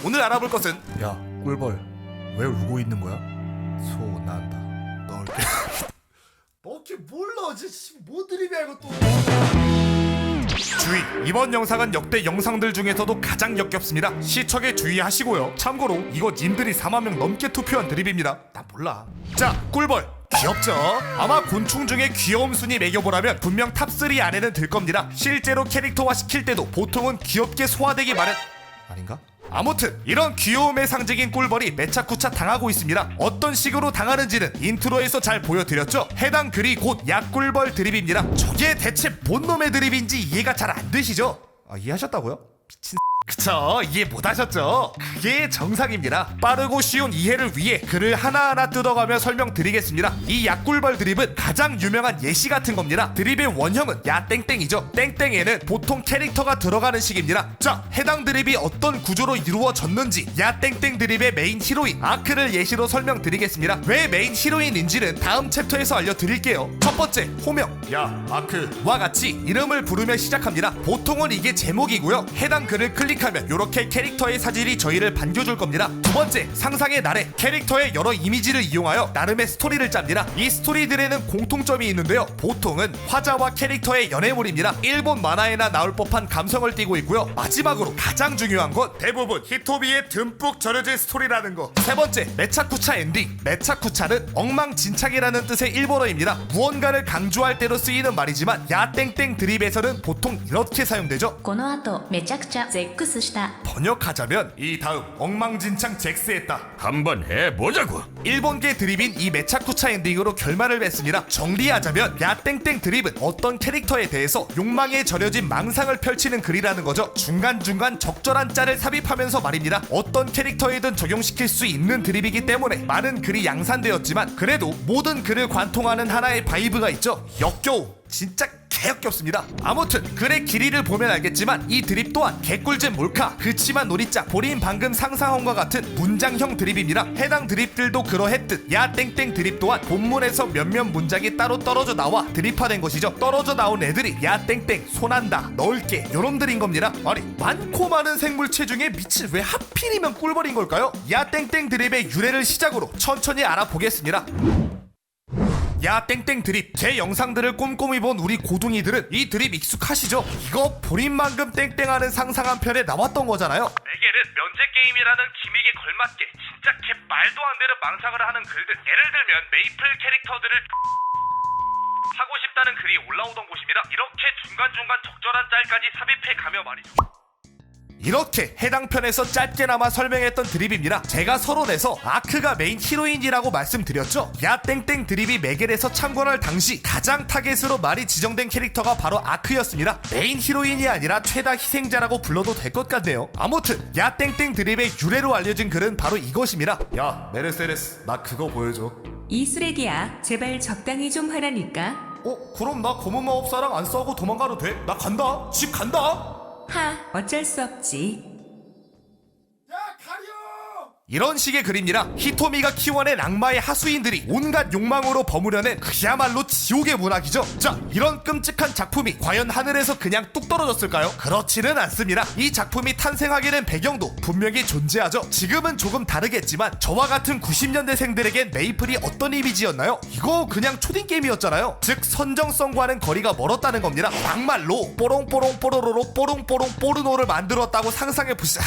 오늘 알아볼 것은 야 꿀벌 왜 울고 있는 거야? 소 난다. 넣을게. 뭐게 몰라 뭐 드립이야 이것도. 주의! 이번 영상은 역대 영상들 중에서도 가장 역겹습니다. 시청에 주의하시고요. 참고로 이거 님들이 4만 명 넘게 투표한 드립입니다. 난 몰라. 자, 꿀벌 귀엽죠? 아마 곤충 중에 귀여움 순위 매겨보라면 분명 탑3 안에는 들 겁니다. 실제로 캐릭터화 시킬 때도 보통은 귀엽게 소화되기 마련. 아닌가? 아무튼 이런 귀여움의 상징인 꿀벌이 매차쿠차 당하고 있습니다. 어떤 식으로 당하는지는 인트로에서 잘 보여드렸죠. 해당 글이 곧 약꿀벌 드립입니다. 저게 대체 뭔 놈의 드립인지 이해가 잘 안 되시죠? 아, 이해하셨다고요? 미친. 그쵸, 이해 못하셨죠? 그게 정상입니다. 빠르고 쉬운 이해를 위해 글을 하나하나 뜯어가며 설명드리겠습니다. 이 약꿀벌 드립은 가장 유명한 예시 같은 겁니다. 드립의 원형은 야땡땡이죠. 땡땡에는 보통 캐릭터가 들어가는 식입니다. 자, 해당 드립이 어떤 구조로 이루어졌는지 야땡땡 드립의 메인 히로인 아크를 예시로 설명드리겠습니다. 왜 메인 히로인인지는 다음 챕터에서 알려드릴게요. 첫 번째, 호명. 야, 아크와 같이 이름을 부르며 시작합니다. 보통은 이게 제목이고요. 해당 글을 클릭하면 이렇게 캐릭터의 사진이 저희를 반겨줄 겁니다. 두 번째, 상상의 나래. 캐릭터의 여러 이미지를 이용하여 나름의 스토리를 짭니다. 이 스토리들에는 공통점이 있는데요. 보통은 화자와 캐릭터의 연애물입니다. 일본 만화에나 나올 법한 감성을 띠고 있고요. 마지막으로 가장 중요한 건 대부분 히토미에 듬뿍 절여진 스토리라는 거. 세 번째, 매차쿠차 엔딩. 매차쿠차는 엉망진창이라는 뜻의 일본어입니다. 무언가를 강조할 때로 쓰이는 말이지만 야땡땡 드립에서는 보통 이렇게 사용되죠. この後めちゃくちゃゼックスした 번역하자면 이 다음 엉망진창 잭스했다. 한번 해보자고. 일본계 드립인 이 매차쿠차 엔딩으로 결말을 맺습니다. 정리하자면 야땡땡 드립은 어떤 캐릭터에 대해서 욕망에 절여진 망상을 펼치는 글이라는 거죠. 중간중간 적절한 짤을 삽입하면서 말입니다. 어떤 캐릭터에든 적용시킬 수 있는 드립이기 때문에 많은 글이 양산되었지만 그래도 모든 글을 관통하는 하나의 바이브가 있죠. 역겨움. 진짜 개역겹습니다. 아무튼 글의 길이를 보면 알겠지만 이 드립 또한 개꿀잼 몰카 그치만 놀이짱 본인 방금 상상한 것 같은 문장형 드립입니다. 해당 드립들도 그러했듯 야 땡땡 드립 또한 본문에서 몇몇 문장이 따로 떨어져 나와 드립화된 것이죠. 떨어져 나온 애들이 야 땡땡 손한다 넣을게 요놈들인 겁니다. 아니 많고 많은 생물체 중에 미친 왜 하필이면 꿀벌인 걸까요? 야 땡땡 드립의 유래를 시작으로 천천히 알아보겠습니다. 야 땡땡 드립. 제 영상들을 꼼꼼히 본 우리 고둥이들은 이 드립 익숙하시죠? 이거 본인만큼 땡땡하는 상상한 편에 나왔던 거잖아요. 매겔은 면제 게임이라는 기믹에 걸맞게 진짜 개 말도 안 되는 망상을 하는 글들, 예를 들면 메이플 캐릭터들을 하고 싶다는 글이 올라오던 곳입니다. 이렇게 중간중간 적절한 짤까지 삽입해 가며 말이죠. 이렇게 해당 편에서 짧게나마 설명했던 드립입니다. 제가 서론에서 아크가 메인 히로인이라고 말씀드렸죠. 야 땡땡 드립이 매겔에서 창궐할 당시 가장 타겟으로 말이 지정된 캐릭터가 바로 아크였습니다. 메인 히로인이 아니라 최다 희생자라고 불러도 될 것 같네요. 아무튼 야 땡땡 드립의 유래로 알려진 글은 바로 이것입니다. 야 메르세데스 나 그거 보여줘. 이 쓰레기야, 제발 적당히 좀 하라니까. 그럼 나 검은 마법사랑 안 싸우고 도망가도 돼? 나 간다. 집 간다. 하, 어쩔 수 없지. 이런 식의 글입니다. 히토미가 키워낸 악마의 하수인들이 온갖 욕망으로 버무려낸 그야말로 지옥의 문학이죠. 자, 이런 끔찍한 작품이 과연 하늘에서 그냥 뚝 떨어졌을까요? 그렇지는 않습니다. 이 작품이 탄생하게 된 배경도 분명히 존재하죠. 지금은 조금 다르겠지만 저와 같은 90년대생들에겐 메이플이 어떤 이미지였나요? 이거 그냥 초딩 게임이었잖아요. 즉 선정성과는 거리가 멀었다는 겁니다. 막말로 뽀롱뽀롱 뽀로로로 뽀롱뽀롱 뽀르노를 만들었다고 상상해보시죠.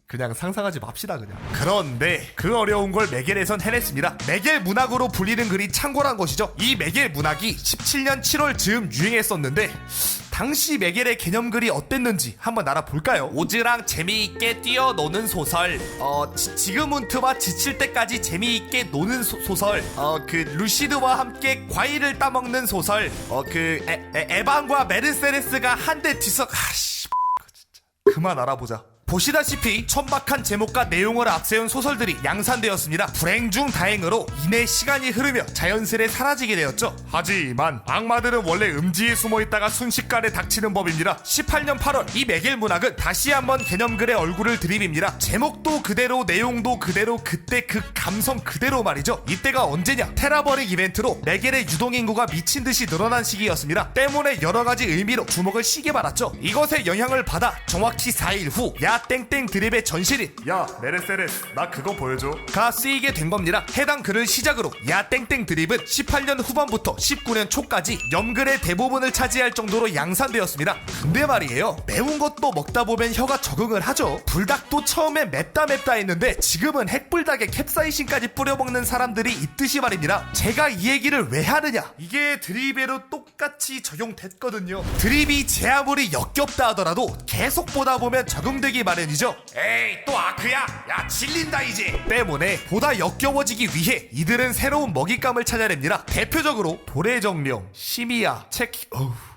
그냥 상상하지 맙시다 그냥. 그런데 그 어려운 걸 매겔에선 해냈습니다. 매겔 문학으로 불리는 글이 창궐한 것이죠. 이 매겔 문학이 17년 7월 즈음 유행했었는데 당시 매겔의 개념글이 어땠는지 한번 알아볼까요? 오즈랑 재미있게 뛰어노는 소설, 지그문트와 지칠 때까지 재미있게 노는 소설, 그 루시드와 함께 과일을 따먹는 소설, 에반과 메르세데스가 한 대 뒤석. 진짜 그만 알아보자. 보시다시피 천박한 제목과 내용을 앞세운 소설들이 양산되었습니다. 불행 중 다행으로 이내 시간이 흐르며 자연스레 사라지게 되었죠. 하지만 악마들은 원래 음지에 숨어있다가 순식간에 닥치는 법입니다. 18년 8월 이 매겔 문학은 다시 한번 개념글의 얼굴을 들이밉니다. 제목도 그대로 내용도 그대로 그때 그 감성 그대로 말이죠. 이때가 언제냐? 테라버릭 이벤트로 매겔의 유동인구가 미친듯이 늘어난 시기였습니다. 때문에 여러가지 의미로 주목을 시게 받았죠. 이것의 영향을 받아 정확히 4일 후 야 야 땡땡 드립의 전신인 야 메르세데스 나 그거 보여줘. 가 쓰이게 된 겁니다. 해당 글을 시작으로 야 땡땡 드립은 18년 후반부터 19년 초까지 염글의 대부분을 차지할 정도로 양산되었습니다. 근데 말이에요, 매운 것도 먹다 보면 혀가 적응을 하죠. 불닭도 처음에 맵다 했는데 지금은 핵불닭에 캡사이신까지 뿌려먹는 사람들이 있듯이 말입니다. 제가 이 얘기를 왜 하느냐, 이게 드립에도 똑같이 적용됐거든요. 드립이 제 아무리 역겹다 하더라도 계속 보다 보면 적응되기 마련이죠. 에이 또 아크야? 야 질린다 이제. 때문에 보다 역겨워지기 위해 이들은 새로운 먹잇감을 찾아냅니다. 대표적으로 도래정령, 시미야,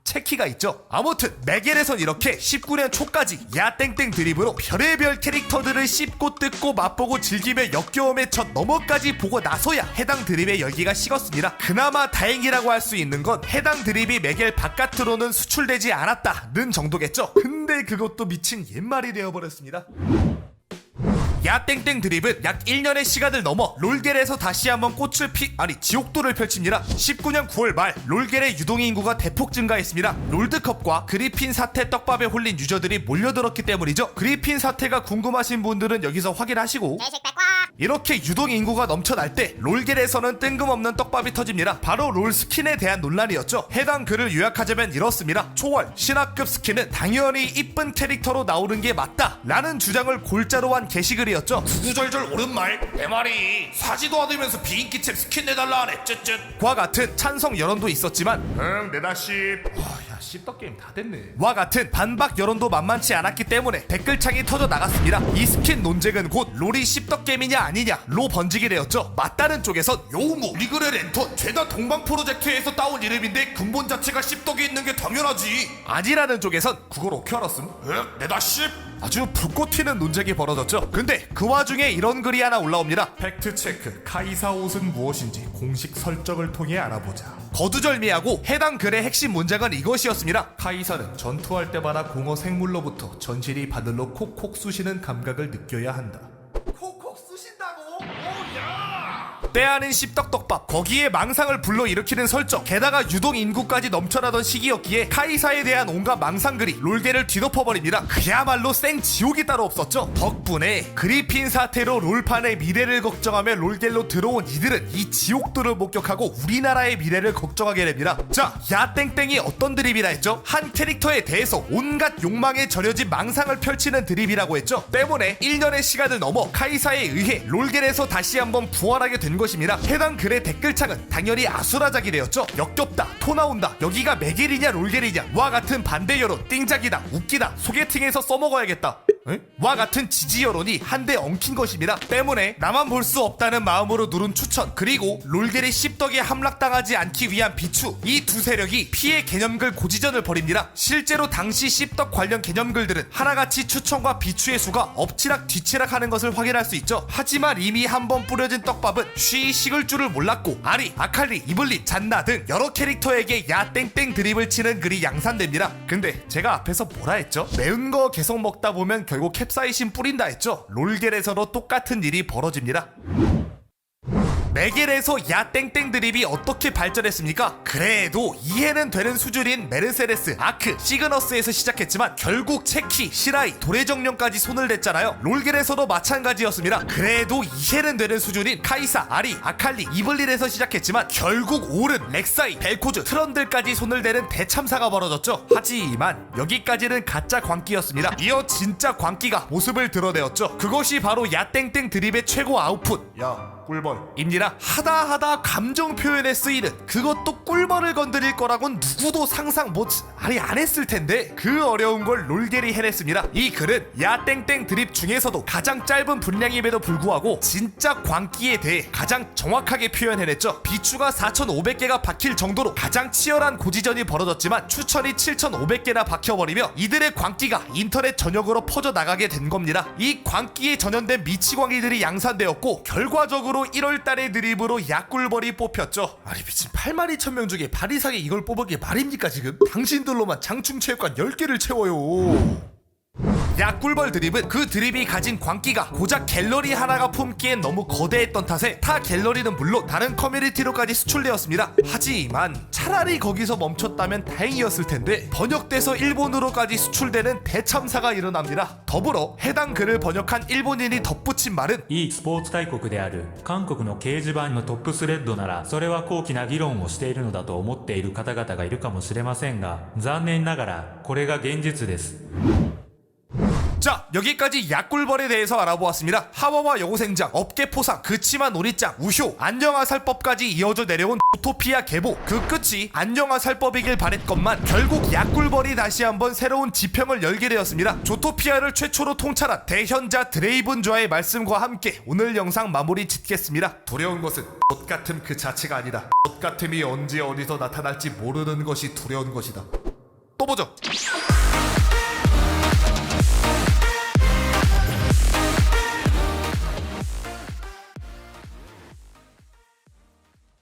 체키가 있죠. 아무튼 메겔에선 이렇게 19년 초까지 야 땡땡 드립으로 별의별 캐릭터들을 씹고 뜯고 맛보고 즐기며 역겨움의 첫 너머까지 보고 나서야 해당 드립의 열기가 식었습니다. 그나마 다행이라고 할 수 있는 건 해당 드립이 메겔 바깥으로는 수출되지 않았다는 정도겠죠. 근데 그것도 미친 옛말이 되어버렸습니다. 야 땡땡 드립은 약 1년의 시간을 넘어 롤겔에서 다시 한번 지옥도를 펼칩니다. 19년 9월 말 롤겔의 유동인 인구가 대폭 증가했습니다. 롤드컵과 그리핀 사태 떡밥에 홀린 유저들이 몰려들었기 때문이죠. 그리핀 사태가 궁금하신 분들은 여기서 확인하시고, 이렇게 유동 인구가 넘쳐날 때 롤겔에서는 뜬금없는 떡밥이 터집니다. 바로 롤 스킨에 대한 논란이었죠. 해당 글을 요약하자면 이렇습니다. 초월 신화급 스킨은 당연히 이쁜 캐릭터로 나오는 게 맞다 라는 주장을 골자로 한 게시글이었죠. 구구절절 옳은 말. 내 말이 사지도 않으면서 비인기챔 스킨 내달라 하네. 쯧쯧. 과 같은 찬성 여론도 있었지만 응 내다십. 야 씹덕게임 다 됐네 와 같은 반박 여론도 만만치 않았기 때문에 댓글창이 터져 나갔습니다. 이 스킨 논쟁은 곧 롤이 씹덕게임이냐 아니냐로 번지게 되었죠. 맞다는 쪽에선 요무 리그레 랜턴 죄다 동방 프로젝트에서 따온 이름인데 근본 자체가 씹덕에 있는 게 당연하지. 아니라는 쪽에선 그걸 어떻게 알았음? 응 내다십. 아주 불꽃 튀는 논쟁이 벌어졌죠. 근데 그 와중에 이런 글이 하나 올라옵니다. 팩트체크. 카이사 옷은 무엇인지 공식 설정을 통해 알아보자. 거두절미하고 해당 글의 핵심 문장은 이것이었습니다. 카이사는 전투할 때마다 공허 생물로부터 전신이 바늘로 콕콕 쑤시는 감각을 느껴야 한다. 콕콕 쑤신다고? 때 아닌 씹덕떡밥, 거기에 망상을 불러일으키는 설정, 게다가 유동 인구까지 넘쳐나던 시기였기에 카이사에 대한 온갖 망상글이 롤계를 뒤덮어버립니다. 그야말로 생 지옥이 따로 없었죠. 덕분에 그리핀 사태로 롤판의 미래를 걱정하며 롤겔로 들어온 이들은 이 지옥도를 목격하고 우리나라의 미래를 걱정하게 됩니다. 자, 야 땡땡이 어떤 드립이라 했죠? 한 캐릭터에 대해서 온갖 욕망에 절여진 망상을 펼치는 드립이라고 했죠. 때문에 1년의 시간을 넘어 카이사에 의해 롤겔에서 다시 한번 부활하게 된 것입니다. 해당 글의 댓글창은 당연히 아수라작이 되었죠. 역겹다, 토 나온다, 여기가 메겔이냐 롤겔이냐 와 같은 반대 여론, 띵작이다, 웃기다, 소개팅에서 써먹어야겠다 와 같은 지지 여론이 한데 엉킨 것입니다. 때문에 나만 볼 수 없다는 마음으로 누른 추천, 그리고 롤겔이 씹덕에 함락당하지 않기 위한 비추, 이 두 세력이 피해 개념글 고지전을 벌입니다. 실제로 당시 씹덕 관련 개념글들은 하나같이 추천과 비추의 수가 엎치락 뒤치락 하는 것을 확인할 수 있죠. 하지만 이미 한번 뿌려진 떡밥은 쉬이 식을 줄을 몰랐고 아리, 아칼리, 이블린, 잔나 등 여러 캐릭터에게 야 땡땡 드립을 치는 글이 양산됩니다. 근데 제가 앞에서 뭐라 했죠? 매운 거 계속 먹다 보면 결국 캡사이신 뿌린다 했죠. 롤겔에서도 똑같은 일이 벌어집니다. 메겔에서 야 땡땡 드립이 어떻게 발전했습니까? 그래도 이해는 되는 수준인 메르세데스, 아크, 시그너스에서 시작했지만 결국 체키, 시라이, 도래정령까지 손을 댔잖아요. 롤겔에서도 마찬가지였습니다. 그래도 이해는 되는 수준인 카이사, 아리, 아칼리, 이블린에서 시작했지만 결국 오른, 렉사이, 벨코즈, 트런들까지 손을 대는 대참사가 벌어졌죠. 하지만 여기까지는 가짜 광기였습니다. 이어 진짜 광기가 모습을 드러내었죠. 그것이 바로 야 땡땡 드립의 최고 아웃풋, 야 꿀벌 입니다. 하다 감정 표현에 쓰이는, 그것도 꿀벌을 건드릴 거라곤 누구도 상상 안 했을 텐데 그 어려운 걸 롤겔이 해냈습니다. 이 글은 야 땡땡 드립 중에서도 가장 짧은 분량임에도 불구하고 진짜 광기에 대해 가장 정확하게 표현해냈죠. 비추가 4,500개가 박힐 정도로 가장 치열한 고지전이 벌어졌지만 추천이 7,500개나 박혀버리며 이들의 광기가 인터넷 전역으로 퍼져나가게 된 겁니다. 이 광기에 전염된 미치광이들이 양산되었고 결과적으로 1월달의 드립으로 약꿀벌이 뽑혔죠. 아니 미친 82,000명 중에 바리상에 이걸 뽑은 게 말입니까 지금? 당신들로만 장충체육관 10개를 채워요. 약꿀벌 드립은 그 드립이 가진 광기가 고작 갤러리 하나가 품기엔 너무 거대했던 탓에 타 갤러리는 물론 다른 커뮤니티로까지 수출되었습니다. 하지만 차라리 거기서 멈췄다면 다행이었을 텐데 번역돼서 일본으로까지 수출되는 대참사가 일어납니다. 더불어 해당 글을 번역한 일본인이 덧붙인 말은 いいスポーツ大国である韓国の掲示板のトップスレッドならそれは高貴な議論をしているのだと思っている方々がいるかもしれませんが残念ながらこれが現実です。 자, 여기까지 약꿀벌에 대해서 알아보았습니다. 하와와 여고생장, 업계 포상, 그치마 놀이장, 우효, 안녕하살법까지 이어져 내려온 조토피아 계보. 그 끝이 안녕하살법이길 바랬건만 결국 약꿀벌이 다시 한번 새로운 지평을 열게 되었습니다. 조토피아를 최초로 통찰한 대현자 드레이븐좌의 말씀과 함께 오늘 영상 마무리 짓겠습니다. 두려운 것은 엇같음 그 자체가 아니다. 엇같음이 언제 어디서 나타날지 모르는 것이 두려운 것이다. 또 보죠.